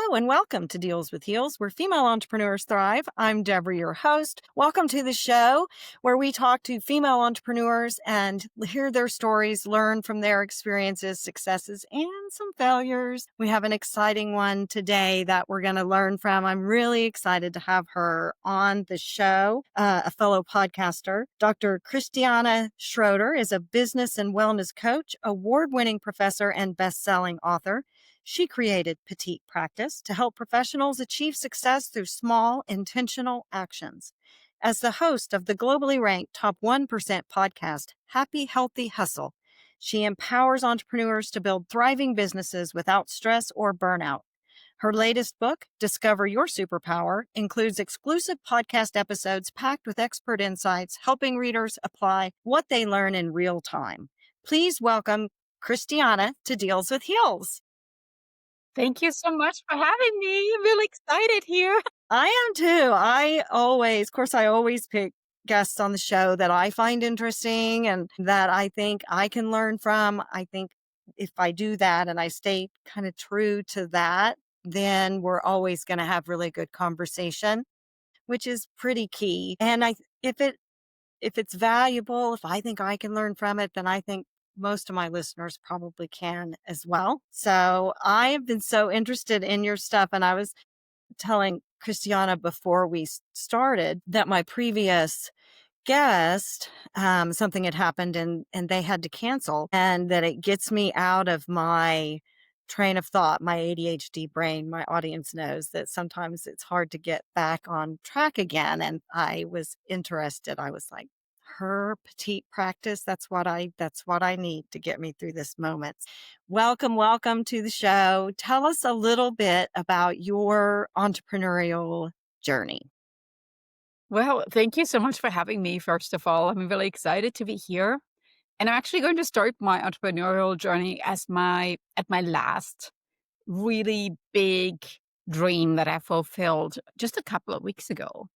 Hello and welcome to Deals with Heels, where female entrepreneurs thrive. I'm Debra, your host. Welcome to the show where we talk to female entrepreneurs and hear their stories, learn from their experiences, successes, and some failures. We have an exciting one today that we're going to learn from. I'm really excited to have her on the show, a fellow podcaster. Dr. Christiana Schroeter is a business and wellness coach, award-winning professor, and best-selling author. She created Petite practice to help professionals achieve success through small, intentional actions. As the host of the globally ranked top 1% podcast, Happy Healthy Hustle, she empowers entrepreneurs to build thriving businesses without stress or burnout. Her latest book, Discover Your Superpower, includes exclusive podcast episodes packed with expert insights, helping readers apply what they learn in real time. Please welcome Christiana to Deals with Heels. Thank you so much for having me. I'm really excited here. I am too. I always pick guests on the show that I find interesting and that I think I can learn from. I think if I do that and I stay kind of true to that, then we're always going to have really good conversation, which is pretty key. And if it's valuable, if I think I can learn from it, then I think most of my listeners probably can as well. So I have been so interested in your stuff. And I was telling Christiana before we started that my previous guest, something had happened and they had to cancel, and that it gets me out of my train of thought, my ADHD brain. My audience knows that sometimes it's hard to get back on track again. And I was interested. I was like, her Petite practice, that's what I need to get me through this moment. Welcome to the show. Tell us a little bit about your entrepreneurial journey. Well, thank you so much for having me, first of all. I'm really excited to be here. And I'm actually going to start my entrepreneurial journey at my last really big dream that I fulfilled just a couple of weeks ago.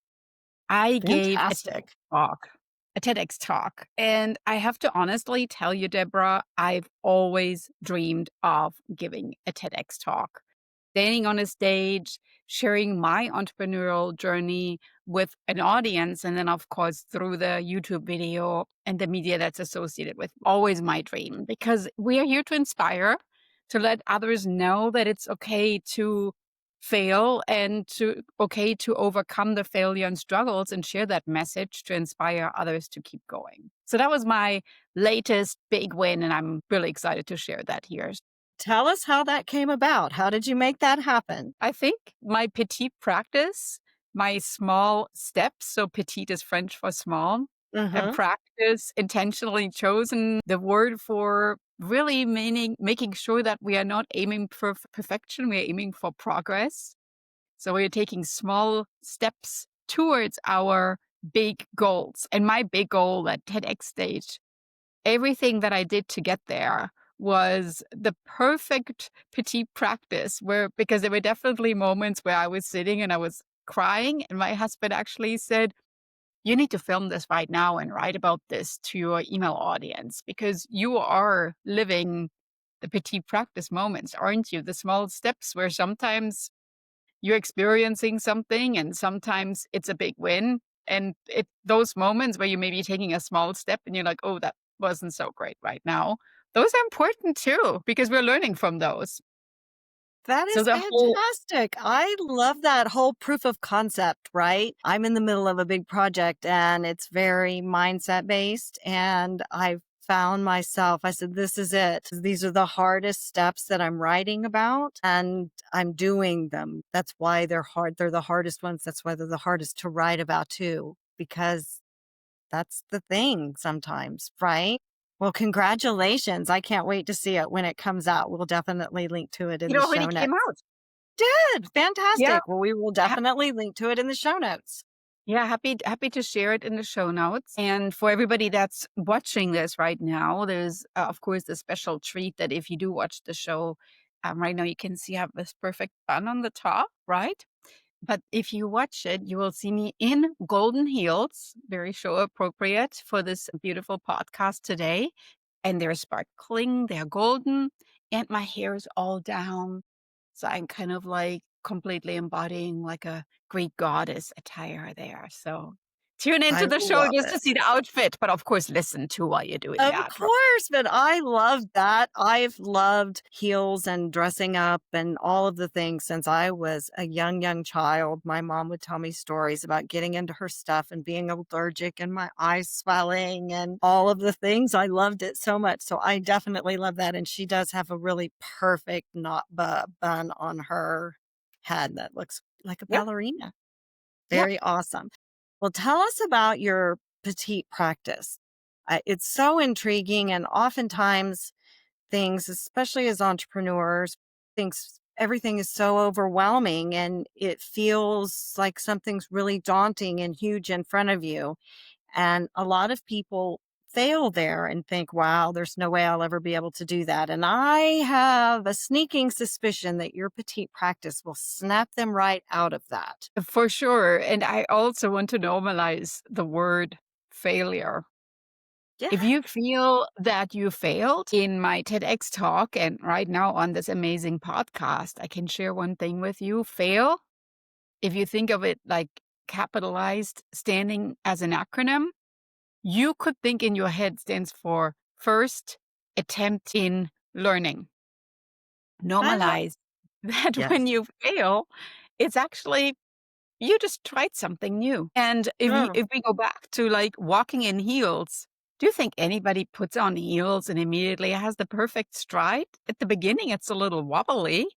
I gave Fantastic. a TEDx talk. And I have to honestly tell you, Deborah, I've always dreamed of giving a TEDx talk, standing on a stage, sharing my entrepreneurial journey with an audience. And then, of course, through the YouTube video and the media that's associated with always my dream, because we are here to inspire, to let others know that it's okay to fail and to overcome the failure and struggles and share that message to inspire others to keep going. So that was my latest big win, and I'm really excited to share that here. Tell us how that came about. How did you make that happen? I think my petite practice, my small steps, so petite is French for small, and Mm-hmm. practice intentionally chosen the word for really meaning making sure that we are not aiming for perfection, we are aiming for progress. So we're taking small steps towards our big goals. And my big goal at TEDx stage, everything that I did to get there was the perfect petite practice because there were definitely moments where I was sitting and I was crying. And my husband actually said, you need to film this right now and write about this to your email audience because you are living the petite practice moments, aren't you? The small steps where sometimes you're experiencing something and sometimes it's a big win. And those moments where you may be taking a small step and you're like, oh, that wasn't so great right now. Those are important too, because we're learning from those. That So is the whole, fantastic. I love that whole proof of concept, right? I'm in the middle of a big project and it's very mindset based. And I've found myself, I said, this is it. These are the hardest steps that I'm writing about and I'm doing them. That's why they're hard. They're the hardest ones. That's why they're the hardest to write about too, because that's the thing sometimes, right? Well, congratulations. I can't wait to see it when it comes out. We'll definitely link to it in it the already show came notes. out. Good. Yeah. Fantastic. Well, we will definitely link to it in the show notes. Yeah, happy to share it in the show notes. And for everybody that's watching this right now, there's of course the special treat that if you do watch the show right now, you can see I have this perfect bun on the top, right? But if you watch it, you will see me in golden heels, very show appropriate for this beautiful podcast today. And they're sparkling, they're golden, and my hair is all down. So I'm kind of like completely embodying like a Greek goddess attire there. So tune into I the show love just it. to see the outfit, but of course listen to while you're doing Of that. course, but I love that. I've loved heels and dressing up and all of the things since I was a young child. My mom would tell me stories about getting into her stuff and being allergic and my eyes swelling and all of the things. I loved it so much. So I definitely love that. And she does have a really perfect knot bun on her head that looks like a Yep. ballerina. Yep. Very awesome. Well, tell us about your petite practice. It's so intriguing, and oftentimes things, especially as entrepreneurs, things everything is so overwhelming, and it feels like something's really daunting and huge in front of you. And a lot of people fail there and think, wow, there's no way I'll ever be able to do that. And I have a sneaking suspicion that your petite practice will snap them right out of that. For sure. And I also want to normalize the word failure. Yeah. If you feel that you failed in my TEDx talk and right now on this amazing podcast, I can share one thing with you. Fail, if you think of it like capitalized standing as an acronym, you could think in your head stands for first attempt in learning. I love Normalize that when Yes. you fail, it's actually you just tried something new. And Sure. if we go back to like walking in heels, do you think anybody puts on heels and immediately has the perfect stride? At the beginning, it's a little wobbly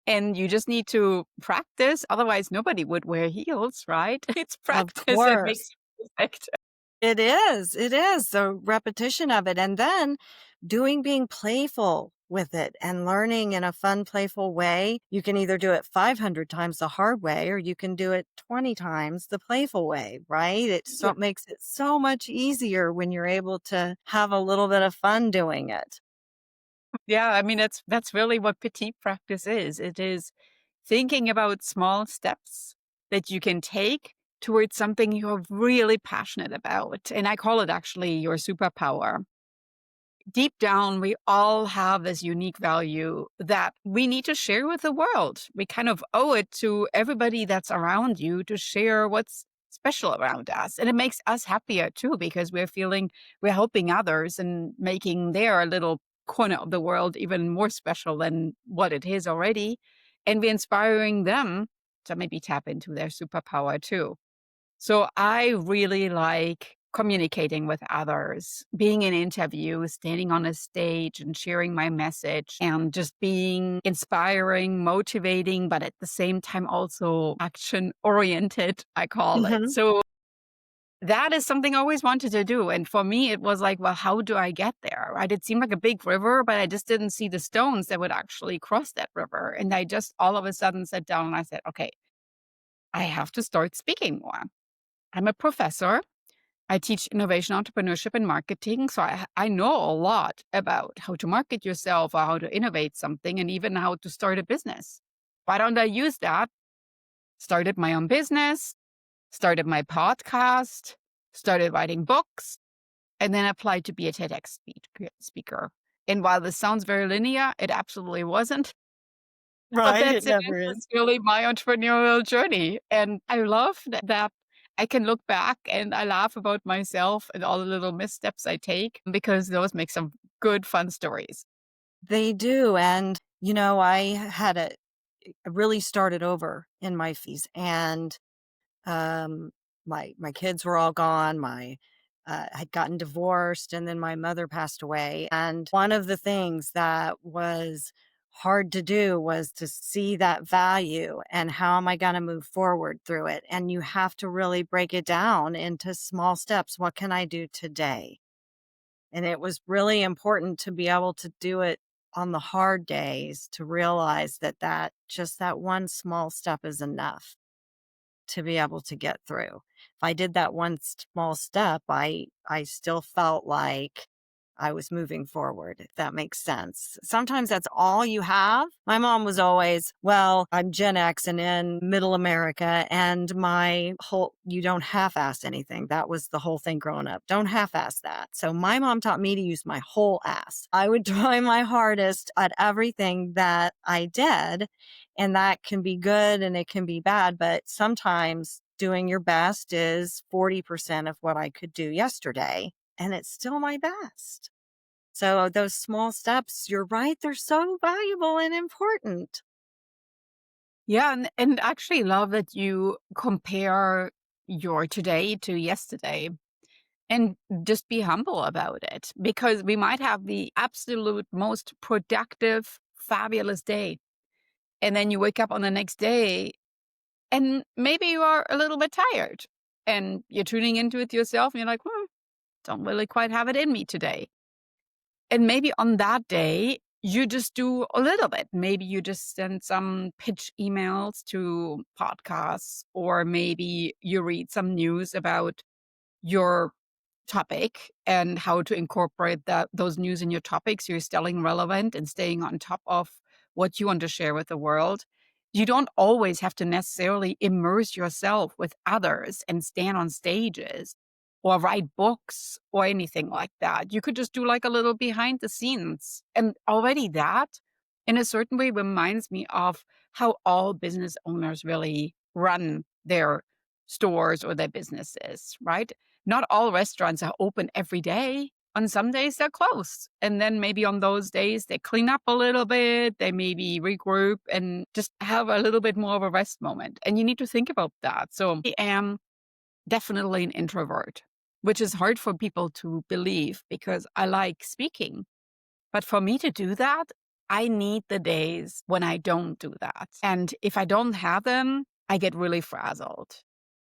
and you just need to practice. Otherwise, nobody would wear heels, right? It's Of practice that makes course. it perfect. It is. It is the repetition of it. And then being playful with it and learning in a fun, playful way. You can either do it 500 times the hard way or you can do it 20 times the playful way, right? Yeah. Makes it so much easier when you're able to have a little bit of fun doing it. Yeah, I mean that's really what petite practice is. It is thinking about small steps that you can take towards something you're really passionate about. And I call it actually your superpower. Deep down, we all have this unique value that we need to share with the world. We kind of owe it to everybody that's around you to share what's special around us. And it makes us happier too, because we're feeling we're helping others and making their little corner of the world even more special than what it is already. And we're inspiring them to maybe tap into their superpower too. So I really like communicating with others, being in interviews, standing on a stage and sharing my message and just being inspiring, motivating, but at the same time also action oriented, I call it. Mhm. So that is something I always wanted to do. And for me, it was like, well, how do I get there? Right? It seemed like a big river, but I just didn't see the stones that would actually cross that river. And I just all of a sudden sat down and I said, okay, I have to start speaking more. I'm a professor. I teach innovation, entrepreneurship, and marketing. So I know a lot about how to market yourself or how to innovate something and even how to start a business. Why don't I use that? Started my own business, started my podcast, started writing books, and then applied to be a TEDx speaker. And while this sounds very linear, it absolutely wasn't. But Right, it that's it. never is. That's really my entrepreneurial journey. And I love that I can look back and I laugh about myself and all the little missteps I take because those make some good, fun stories. They do, and, I had really started over in my fees, and Um, my kids were all gone. Had gotten divorced, and then my mother passed away. And one of the things that was hard to do was to see that value and how am I going to move forward through it. And you have to really break it down into small steps. What can I do today? And it was really important to be able to do it on the hard days to realize that just that one small step is enough to be able to get through. If I did that one small step, I still felt like I was moving forward, if that makes sense. Sometimes that's all you have. My mom was always, well, I'm Gen X and in middle America, and you don't half ass anything. That was the whole thing growing up. Don't half ass that. So my mom taught me to use my whole ass. I would try my hardest at everything that I did. And that can be good and it can be bad, but sometimes doing your best is 40% of what I could do yesterday, and it's still my best. So those small steps, you're right, they're so valuable and important. Yeah, and actually love that you compare your today to yesterday and just be humble about it because we might have the absolute most productive, fabulous day. And then you wake up on the next day and maybe you are a little bit tired and you're tuning into it yourself and you're like, don't really quite have it in me today. And maybe on that day, you just do a little bit. Maybe you just send some pitch emails to podcasts, or maybe you read some news about your topic and how to incorporate those news in your topics. You're staying relevant and staying on top of what you want to share with the world. You don't always have to necessarily immerse yourself with others and stand on stages or write books or anything like that. You could just do like a little behind the scenes. And already that, in a certain way, reminds me of how all business owners really run their stores or their businesses, right? Not all restaurants are open every day. On some days, they're closed. And then maybe on those days, they clean up a little bit. They maybe regroup and just have a little bit more of a rest moment. And you need to think about that. So I am definitely an introvert, which is hard for people to believe because I like speaking. But for me to do that, I need the days when I don't do that. And if I don't have them, I get really frazzled.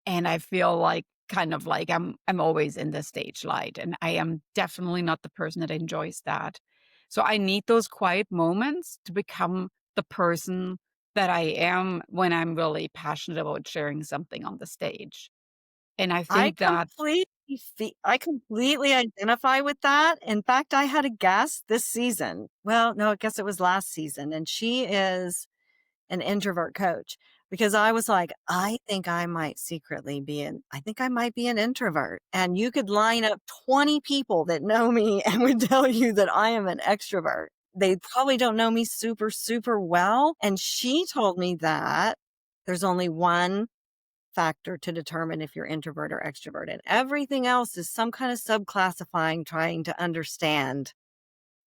And I feel like kind of like I'm always in the stage light, and I am definitely not the person that enjoys that. So I need those quiet moments to become the person that I am when I'm really passionate about sharing something on the stage. And I I think that completely I completely identify with that. In fact, I had a guest this season. Well, no, I guess it was last season, and she is an introvert coach because I was like, I think I might secretly be I think I might be an introvert. And you could line up 20 people that know me and would tell you that I am an extrovert. They probably don't know me super, super well. And she told me that there's only one factor to determine if you're introvert or extrovert, and everything else is some kind of subclassifying, trying to understand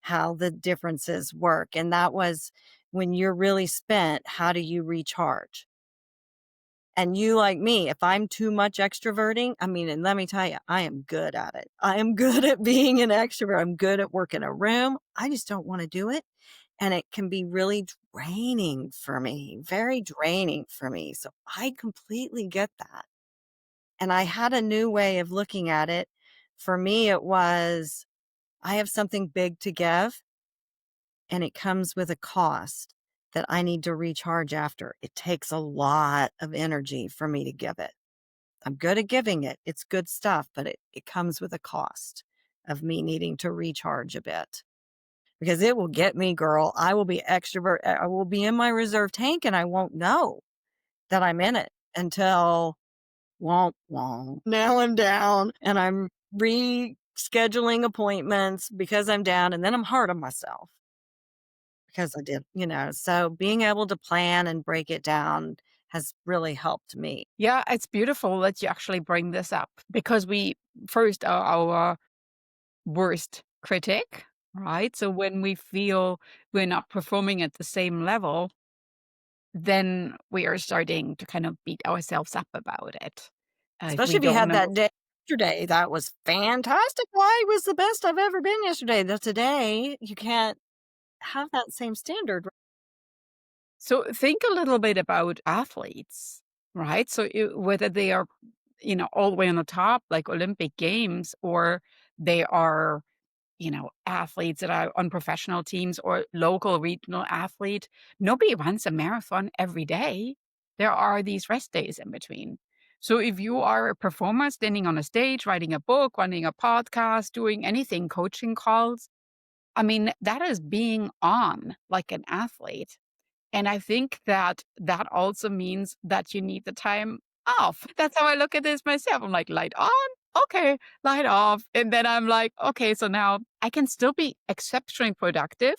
how the differences work. And that was when you're really spent, how do you recharge? And you, like me, if I'm too much extroverting, I mean, and let me tell you, I am good at it. I am good at being an extrovert. I'm good at working a room. I just don't want to do it. And it can be really draining for me, very draining for me. So I completely get that. And I had a new way of looking at it. For me, it was, I have something big to give, and it comes with a cost that I need to recharge after. It takes a lot of energy for me to give it. I'm good at giving it. It's good stuff, but it comes with a cost of me needing to recharge a bit because it will get me, girl. I will be extrovert. I will be in my reserve tank and I won't know that I'm in it until womp womp. Now I'm down and I'm rescheduling appointments because I'm down, and then I'm hard on myself because I did, so being able to plan and break it down has really helped me. yeah, it's beautiful that you actually bring this up because we first are our worst critic, right? So when we feel we're not performing at the same level, then we are starting to kind of beat ourselves up about it. If we Especially if you don't had know. that day yesterday, that was fantastic. Why was the best I've ever been yesterday? That today you can't have that same standard. So think a little bit about athletes, right? So whether they are, all the way on the top, like Olympic Games, or they are, athletes that are on professional teams or local regional athlete, nobody runs a marathon every day. There are these rest days in between. So if you are a performer standing on a stage, writing a book, running a podcast, doing anything, coaching calls, I mean, that is being on like an athlete. And I think that that also means that you need the time off. That's how I look at this myself. I'm like, light on, okay, light off. And then I'm like, okay, so now I can still be exceptionally productive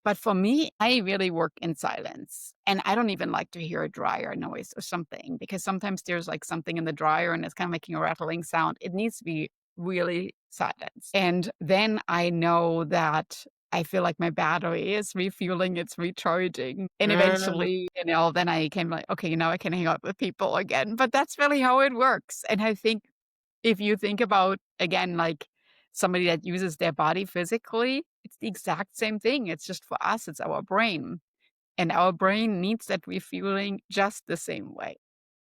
But for me, I really work in silence. And I don't even like to hear a dryer noise or something because sometimes there's like something in the dryer and it's kind of making a rattling sound. It needs to be really silent. And then I know that I feel like my battery is refueling, it's recharging. And Mm, eventually, then I came like, okay, now I can hang out with people again. But that's really how it works. And I think if you think about, again, like somebody that uses their body physically, it's the exact same thing. It's just for us, it's our brain. And our brain needs that refueling just the same way.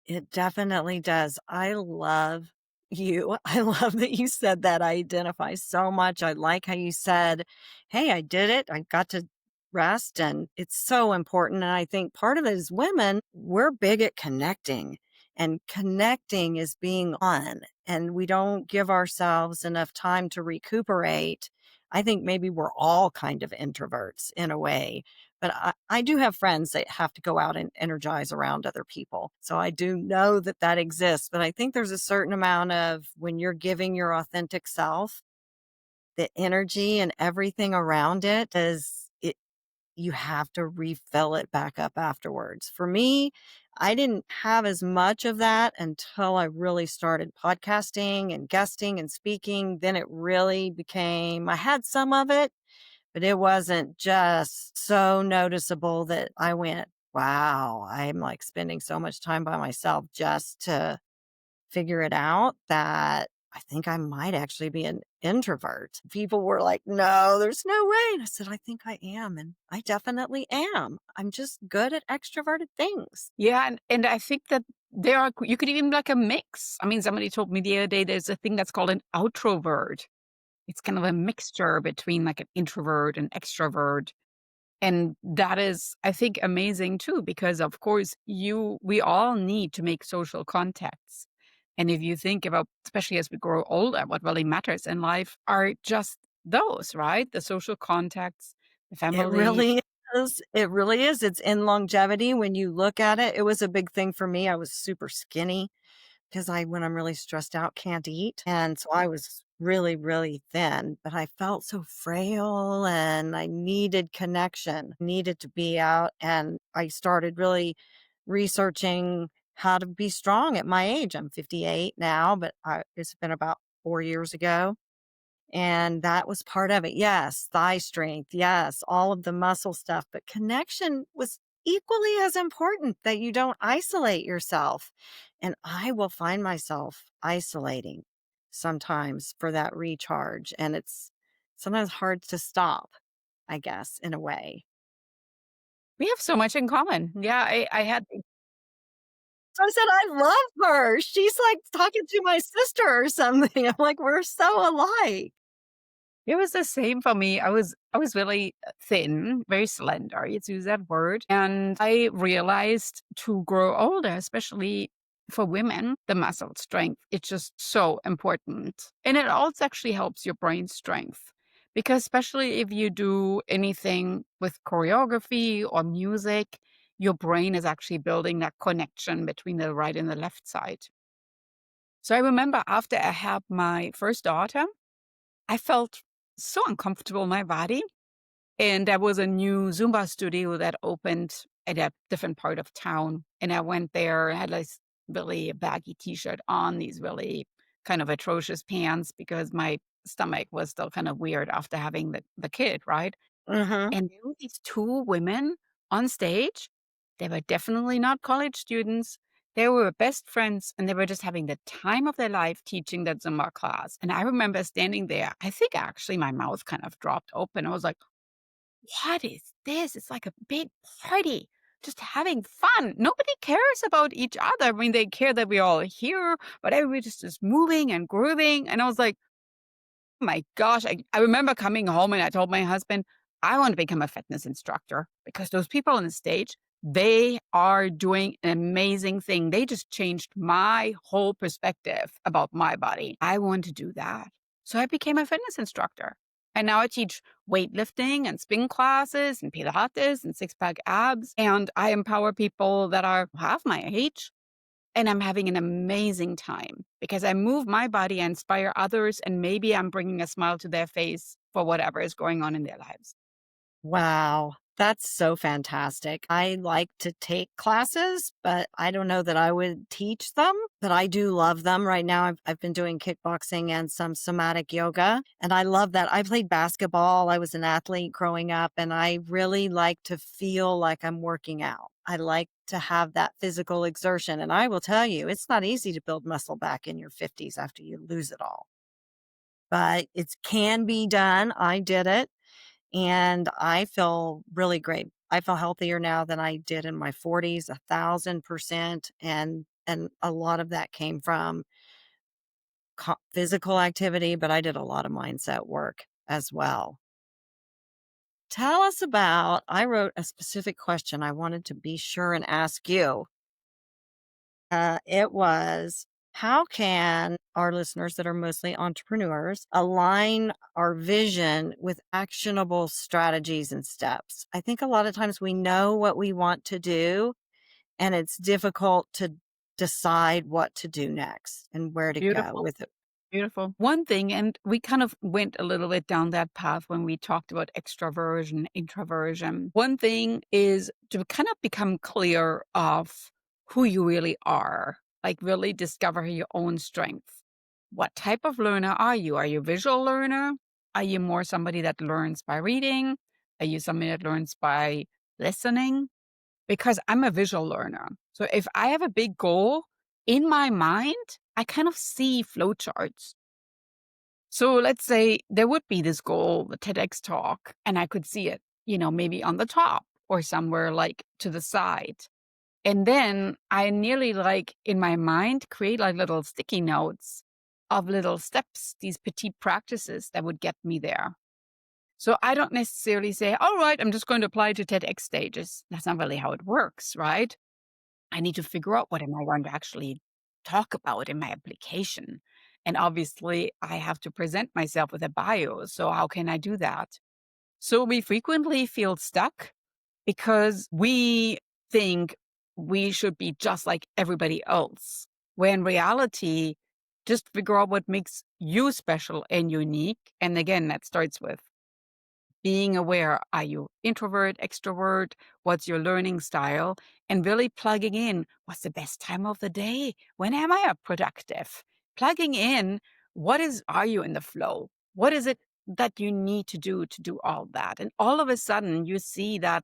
it definitely does. I love you. I love that you said that. I identify so much. I like how you said, hey, I did it. I got to rest. And it's so important. And I think part of it is women, we're big at connecting, and connecting is being on, and we don't give ourselves enough time to recuperate. I think maybe we're all kind of introverts in a way, but I do have friends that have to go out and energize around other people. So I do know that that exists. But I think there's a certain amount of when you're giving your authentic self, the energy and everything around it is it, you have to refill it back up afterwards. For me, I didn't have as much of that until I really started podcasting and guesting and speaking. Then it really became, I had some of it, but it wasn't just so noticeable that I went, wow, I'm like spending so much time by myself just to figure it out that I think I might actually be an introvert. People were like, no, there's no way. And I said, I think I am. And I definitely am. I'm just good at extroverted things. Yeah. And I think that you could even like a mix. I mean, somebody told me the other day there's a thing that's called an outrovert. It's kind of a mixture between like an introvert and extrovert. And that is, I think, amazing too, because of course we all need to make social contacts. And if you think about, especially as we grow older, what really matters in life are just those, right? The social contacts, the It family. really is. It really is. It's in longevity. When you look at it, it was a big thing for me. I was super skinny because when I'm really stressed out, can't eat. And so I was really, really thin, but I felt so frail and I needed connection, needed to be out. And I started really researching how to be strong at my age. I'm 58 now, but it's been about 4 years ago. And that was part of it. Yes, thigh strength. Yes, all of the muscle stuff. But connection was equally as important, that you don't isolate yourself. And I will find myself isolating sometimes for that recharge. And it's sometimes hard to stop, I guess, in a way. We have so much in common. Yeah, I had So I said, I love her. She's like talking to my sister or something. I'm like, we're so alike. it was the same for me. I was really thin, very slender, let's use that word. And I realized to grow older, especially for women, the muscle strength, it's just so important. And it also actually helps your brain strength. Because especially if you do anything with choreography or music, your brain is actually building that connection between the right and the left side. So I remember after I had my first daughter, I felt so uncomfortable in my body. And there was a new Zumba studio that opened at a different part of town. And I went there, I had this really baggy t-shirt on, these really kind of atrocious pants because my stomach was still kind of weird after having the kid, right? Hmm. And there were these two women on stage. They were definitely not college students. They were best friends and they were just having the time of their life teaching that Zumba class. And I remember standing there. I think actually my mouth kind of dropped open. I was like, what is this? It's like a big party, just having fun. Nobody cares about each other. I mean, they care that we're all here, but everybody just moving and grooving. And I was like, my gosh, I remember coming home and I told my husband, I want to become a fitness instructor because those people on the stage, they are doing an amazing thing. They just changed my whole perspective about my body. I want to do that. So I became a fitness instructor. And now I teach weightlifting and spin classes and Pilates and six pack abs. And I empower people that are half my age and I'm having an amazing time because I move my body, I inspire others, and maybe I'm bringing a smile to their face for whatever is going on in their lives. Wow, that's so fantastic. I like to take classes, but I don't know that I would teach them, but I do love them. Right now, I've been doing kickboxing and some somatic yoga, and I love that. I played basketball. I was an athlete growing up, and I really like to feel like I'm working out. I like to have that physical exertion. And I will tell you, it's not easy to build muscle back in your 50s after you lose it all, but it can be done. I did it. And I feel really great. I feel healthier now than I did in my 40s, 1,000%. And a lot of that came from physical activity, but I did a lot of mindset work as well. Tell us about, I wrote a specific question I wanted to be sure and ask you. It was, how can our listeners that are mostly entrepreneurs align our vision with actionable strategies and steps? I think a lot of times we know what we want to do, and it's difficult to decide what to do next and where to go Beautiful. with it. Beautiful. One thing, and we kind of went a little bit down that path when we talked about extroversion, introversion. One thing is to kind of become clear of who you really are, like really discover your own strength. What type of learner are you? Are you a visual learner? Are you more somebody that learns by reading? Are you somebody that learns by listening? Because I'm a visual learner. So if I have a big goal in my mind, I kind of see flowcharts. So let's say there would be this goal, the TEDx talk, and I could see it, maybe on the top or somewhere like to the side. And then I nearly like in my mind create like little sticky notes of little steps, these petite practices that would get me there. So I don't necessarily say, all right, I'm just going to apply to TEDx stages. That's not really how it works, right? I need to figure out what am I going to actually talk about in my application. And obviously, I have to present myself with a bio. So, how can I do that? So, we frequently feel stuck because we think we should be just like everybody else. Where in reality, just figure out what makes you special and unique. And again, that starts with being aware. Are you introvert, extrovert? What's your learning style? And really plugging in what's the best time of the day? When am I productive? Plugging in are you in the flow? What is it that you need to do all that? And all of a sudden you see that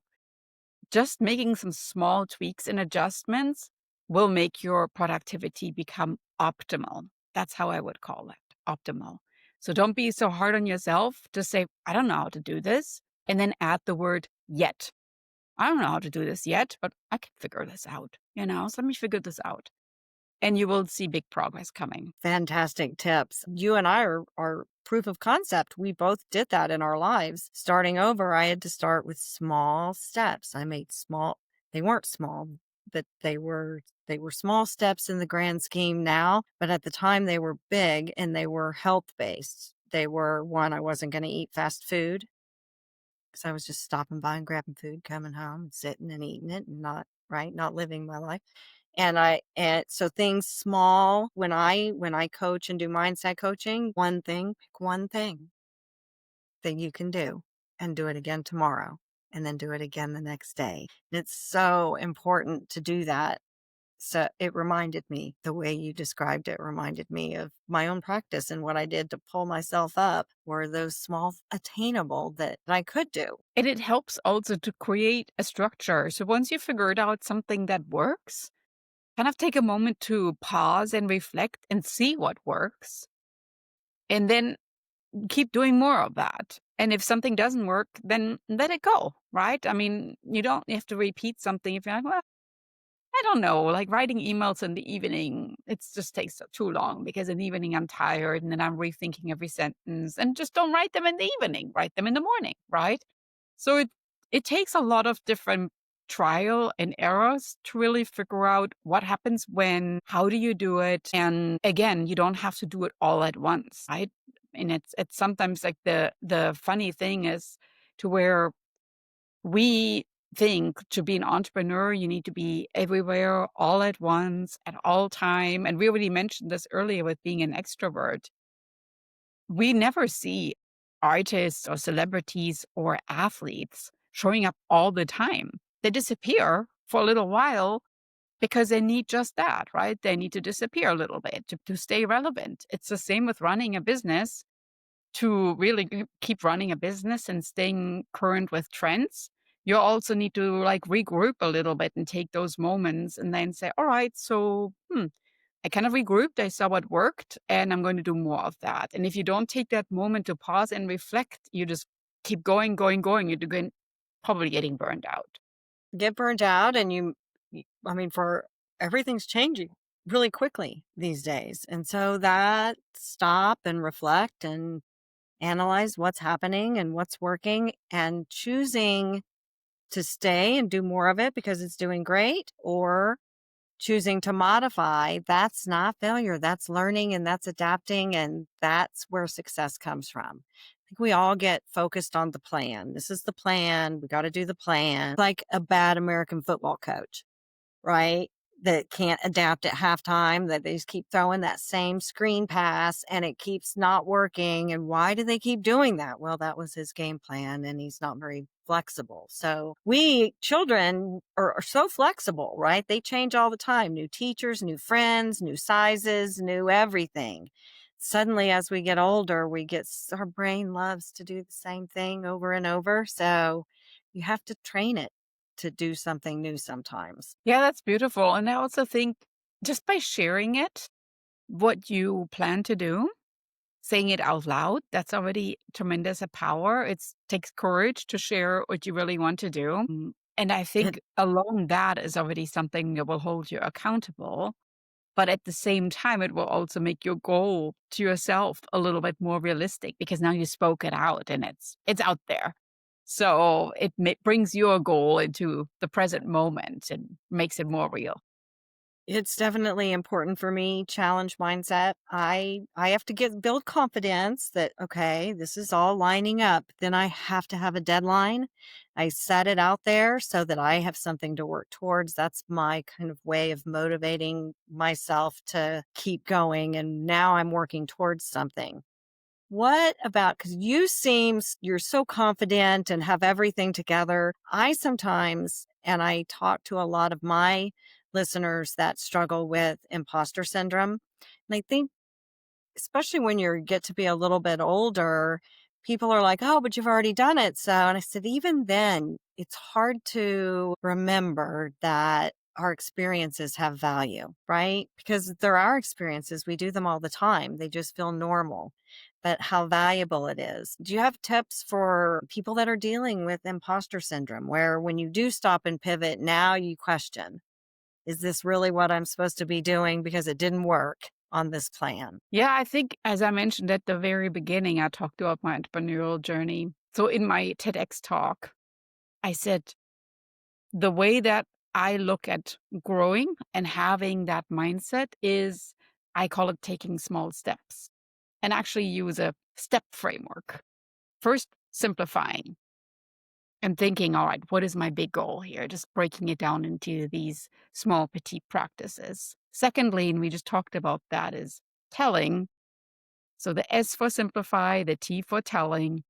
just making some small tweaks and adjustments will make your productivity become optimal. That's how I would call it, optimal. So don't be so hard on yourself. Just say, I don't know how to do this. And then add the word yet. I don't know how to do this yet, but I can figure this out. So let me figure this out. And you will see big progress coming. Fantastic tips. You and I are proof of concept. We both did that in our lives. Starting over, I had to start with small steps. I made they weren't small, but they were small steps in the grand scheme now, but at the time they were big and they were health based. They were one, I wasn't going to eat fast food because I was just stopping by and grabbing food, coming home and sitting and eating it and not living my life. And so things small when I coach and do mindset coaching, pick one thing that you can do and do it again tomorrow and then do it again the next day. It's so important to do that. So it reminded me, the way you described it reminded me of my own practice, and what I did to pull myself up were those small attainable that I could do. And it helps also to create a structure. So once you figured out something that works, kind of take a moment to pause and reflect and see what works. And then keep doing more of that. And if something doesn't work, then let it go, right? I mean, you don't have to repeat something if you're like, well, I don't know, like writing emails in the evening, it just takes too long because in the evening I'm tired and then I'm rethinking every sentence and just don't write them in the evening, write them in the morning, right? So it takes a lot of different trial and errors to really figure out what happens when, how do you do it? And again, you don't have to do it all at once, right? And it's sometimes like the funny thing is to where we think to be an entrepreneur, you need to be everywhere all at once at all time. And we already mentioned this earlier with being an extrovert. We never see artists or celebrities or athletes showing up all the time. They disappear for a little while because they need just that, right? They need to disappear a little bit to stay relevant. It's the same with running a business. To really keep running a business and staying current with trends, you also need to like regroup a little bit and take those moments and then say, all right, so I kind of regrouped. I saw what worked and I'm going to do more of that. And if you don't take that moment to pause and reflect, you just keep going, going, going. You're going, probably getting burned out. Get burned out and I mean, for everything's changing really quickly these days. And so that stop and reflect and analyze what's happening and what's working and choosing to stay and do more of it because it's doing great, or choosing to modify, that's not failure. That's learning and that's adapting. And that's where success comes from. I think we all get focused on the plan. This is the plan. We got to do the plan. Like a bad American football coach, right? That can't adapt at halftime, that they just keep throwing that same screen pass and it keeps not working. And why do they keep doing that? Well, that was his game plan and he's not very flexible. So we children are so flexible, right? They change all the time. New teachers, new friends, new sizes, new everything. Suddenly, as we get older, our brain loves to do the same thing over and over. So you have to train it to do something new sometimes. Yeah, that's beautiful. And I also think just by sharing it, what you plan to do, saying it out loud, that's already tremendous a power. It takes courage to share what you really want to do. And I think alone that is already something that will hold you accountable. But at the same time, it will also make your goal to yourself a little bit more realistic because now you spoke it out and it's out there. So it brings your goal into the present moment and makes it more real. It's definitely important for me, challenge mindset. I have to build confidence that, okay, this is all lining up. Then I have to have a deadline. I set it out there so that I have something to work towards. That's my kind of way of motivating myself to keep going. And now I'm working towards something. What about, because you're so confident and have everything together. I sometimes, and I talk to a lot of my listeners that struggle with imposter syndrome. And I think, especially when you get to be a little bit older, people are like, oh, but you've already done it. So, and I said, even then, it's hard to remember that our experiences have value, right? Because they're our experiences. We do them all the time. They just feel normal, but how valuable it is. Do you have tips for people that are dealing with imposter syndrome, where when you do stop and pivot, now you question, is this really what I'm supposed to be doing because it didn't work on this plan? Yeah, I think as I mentioned at the very beginning, I talked about my entrepreneurial journey. So in my TEDx talk, I said the way that I look at growing and having that mindset is I call it taking small steps and actually use a step framework. First, simplifying and thinking, all right, what is my big goal here? Just breaking it down into these small, petite practices. Secondly, and we just talked about that, is telling. So the S for simplify, the T for telling.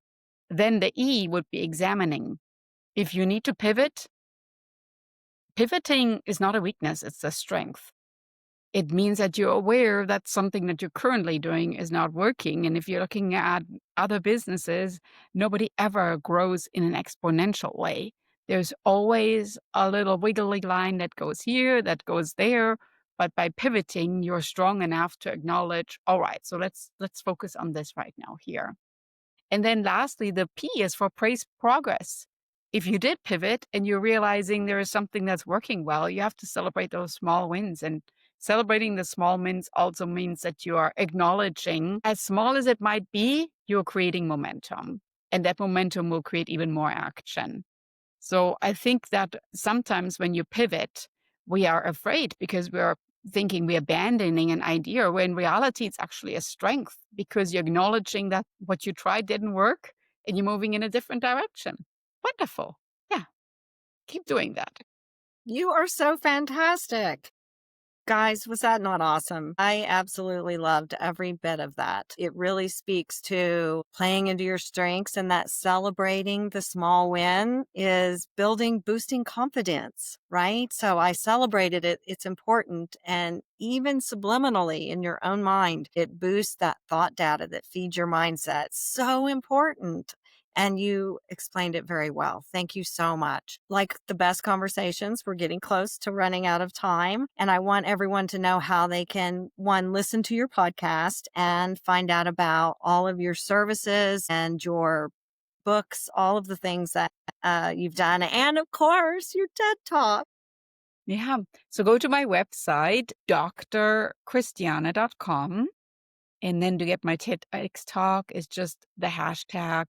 Then the E would be examining. If you need to pivot, pivoting is not a weakness, it's a strength. It means that you're aware that something that you're currently doing is not working. And if you're looking at other businesses, nobody ever grows in an exponential way. There's always a little wiggly line that goes here, that goes there. But by pivoting, you're strong enough to acknowledge, all right, so let's focus on this right now here. And then lastly, the P is for praise progress. If you did pivot and you're realizing there is something that's working well, you have to celebrate those small wins. And celebrating the small wins also means that you are acknowledging, as small as it might be, you're creating momentum. And that momentum will create even more action. So I think that sometimes when you pivot, we are afraid because we're thinking we're abandoning an idea, when in reality it's actually a strength because you're acknowledging that what you tried didn't work and you're moving in a different direction. Wonderful. Yeah, keep doing that. You are so fantastic. Guys, was that not awesome? I absolutely loved every bit of that. It really speaks to playing into your strengths, and that celebrating the small win is boosting confidence, right? So I celebrated it. It's important. And even subliminally in your own mind, it boosts that thought data that feeds your mindset. So important. And you explained it very well. Thank you so much. Like the best conversations, we're getting close to running out of time. And I want everyone to know how they can, one, listen to your podcast and find out about all of your services and your books, all of the things that you've done. And of course, your TED Talk. Yeah. So go to my website, drchristiana.com. And then to get my TEDx talk is just the hashtag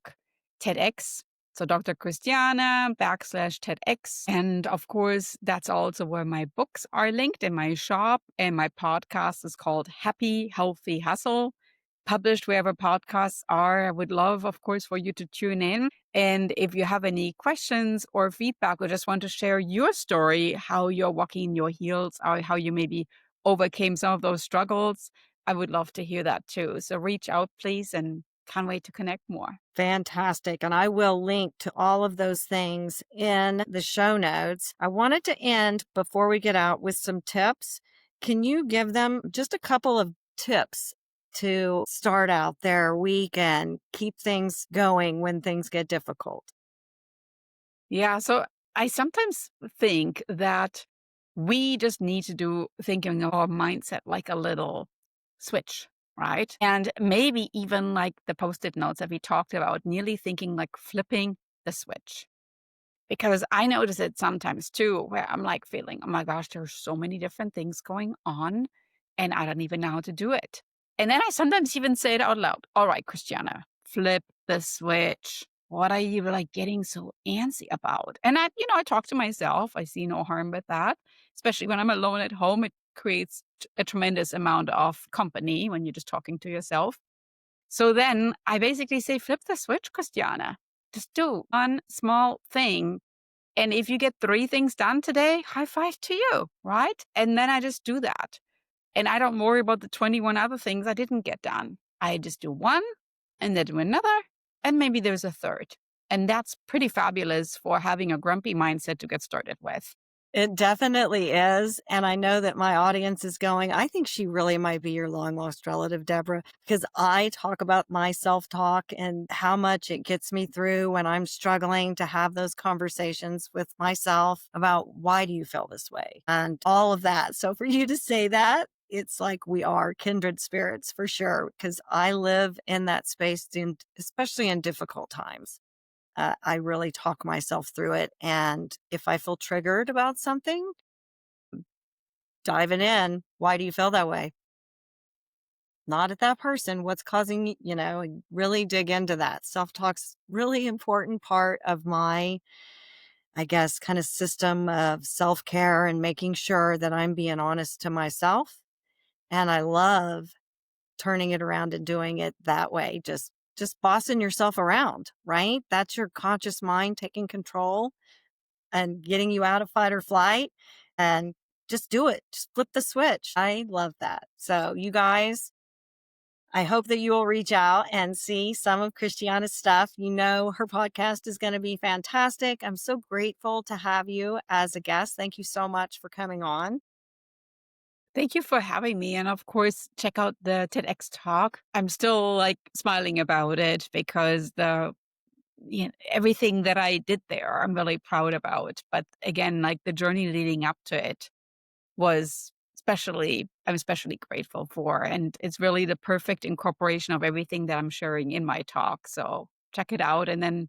TEDx. So Dr. Christiana /TEDx. And of course, that's also where my books are linked in my shop. And my podcast is called Happy, Healthy Hustle, published wherever podcasts are. I would love, of course, for you to tune in. And if you have any questions or feedback or just want to share your story, how you're walking in your heels or how you maybe overcame some of those struggles, I would love to hear that too. So reach out, please, and can't wait to connect more. Fantastic. And I will link to all of those things in the show notes. I wanted to end before we get out with some tips. Can you give them just a couple of tips to start out their week and keep things going when things get difficult? Yeah. So I sometimes think that we just need to do thinking of our mindset like a little switch, right? And maybe even like the post-it notes that we talked about, nearly thinking like flipping the switch. Because I notice it sometimes too, where I'm like feeling, oh my gosh, there's so many different things going on, and I don't even know how to do it. And then I sometimes even say it out loud. All right, Christiana, flip the switch. What are you like getting so antsy about? And I talk to myself. I see no harm with that, especially when I'm alone at home. It creates a tremendous amount of company when you're just talking to yourself. So then I basically say, flip the switch, Christiana. Just do one small thing. And if you get 3 things done today, high five to you, right? And then I just do that. And I don't worry about the 21 other things I didn't get done. I just do one and then do another, and maybe there's a third. And that's pretty fabulous for having a grumpy mindset to get started with. It definitely is. And I know that my audience is going, I think she really might be your long lost relative, Debra, because I talk about my self talk and how much it gets me through when I'm struggling to have those conversations with myself about why do you feel this way and all of that. So for you to say that, it's like we are kindred spirits for sure, because I live in that space, especially in difficult times. I really talk myself through it. And if I feel triggered about something, diving in, why do you feel that way? Not at that person. What's causing, and really dig into that. Self-talk's really important part of my, I guess, kind of system of self-care and making sure that I'm being honest to myself. And I love turning it around and doing it that way. Just bossing yourself around, right? That's your conscious mind taking control and getting you out of fight or flight, and just do it. Just flip the switch. I love that. So you guys, I hope that you will reach out and see some of Christiana's stuff. You know, her podcast is going to be fantastic. I'm so grateful to have you as a guest. Thank you so much for coming on. Thank you for having me. And of course, check out the TEDx talk. I'm still like smiling about it because everything that I did there, I'm really proud about. But again, like the journey leading up to it was I'm especially grateful for. And it's really the perfect incorporation of everything that I'm sharing in my talk. So check it out and then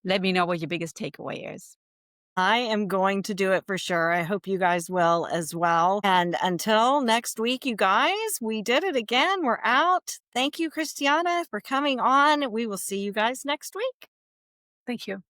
let me know what your biggest takeaway is. I am going to do it for sure. I hope you guys will as well. And until next week, you guys, we did it again. We're out. Thank you, Christiana, for coming on. We will see you guys next week. Thank you.